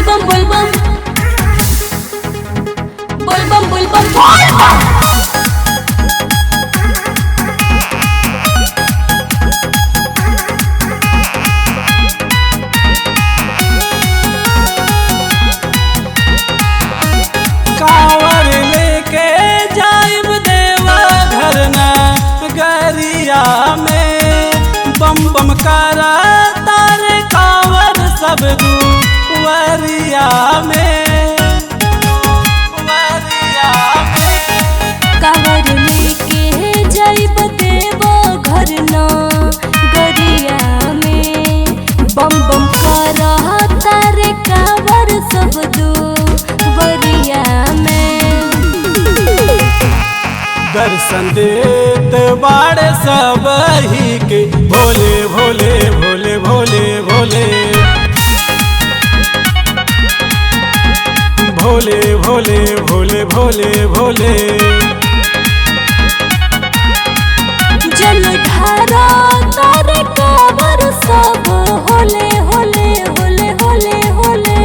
बुलबम बुलबम बुलबम बुलबम कांवर लेके जाइब देवा घर न गरिया में बम बम करा तारे कांवर सब दुवरिया में कांवर लेके जाइब देवा घर न गरिया में बम बम करा तारे कांवर सब दुवरिया में दर्शन देत बाड़े सब ही के भोले भोले भोले भोले भोले भोले भोले भोले भोले भोले जलधारा तारे कांवर सब होले होले होले होले होले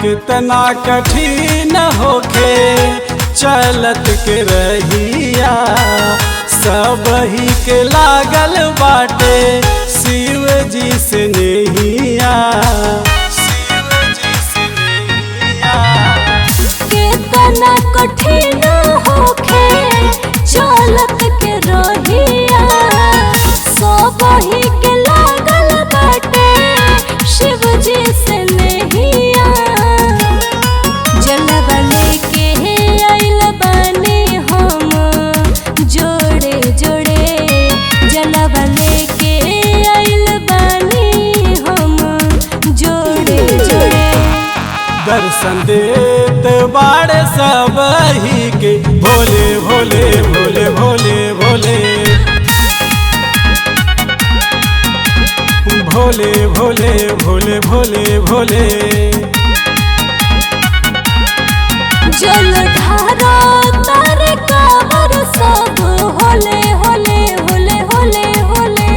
कितना कठिन होके चलत के रहिया सब ही के लागल बाटे शिव जी से नहिया शिव जी से नहिया कितना कठिन होके चलत के रहिया सब ही के लागल बाटे शिव जी से नहिया जलवा लेके आइल बानी हम जोड़े जोड़े जलवा लेके आइल बानी हम जोड़े जोड़े दर्शन देत बाड़े सब ही के भोले भोले भोले भोले भोले भोले भोले भोले भोले भोले जलधारा तारे कांवर सब होले होले होले होले होले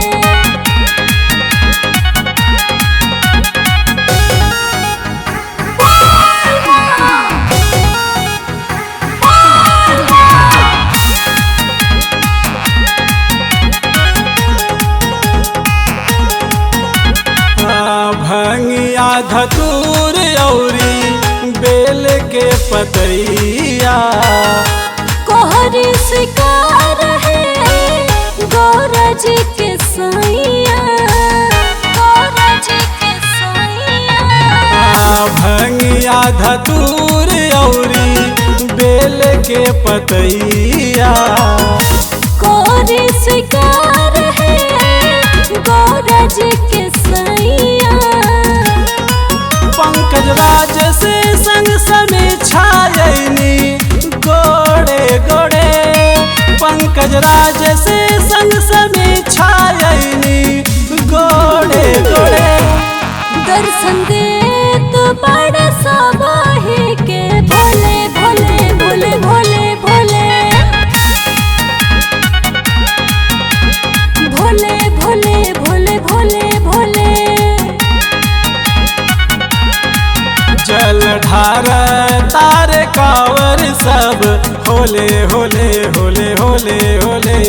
भंगिया धतूर औरी बेल के पतैया कोहरी शिकार है गौरा जी के सैया गौरा जी के सैया भंगिया धतूर औरी बेल के पतैया कोहरी शिकार है गौरा जी के सैया पंकज राज से संग समी छायनी गोड़े गोड़े पंकज राज से संग समी छायनी गोड़े गोड़े दर्शन देत बड़े सब ही के भोले भोले भोले भोले भोले भोले भोले भोले भोले भोले जलधार तारे कांवर सब होले होले होले होले होले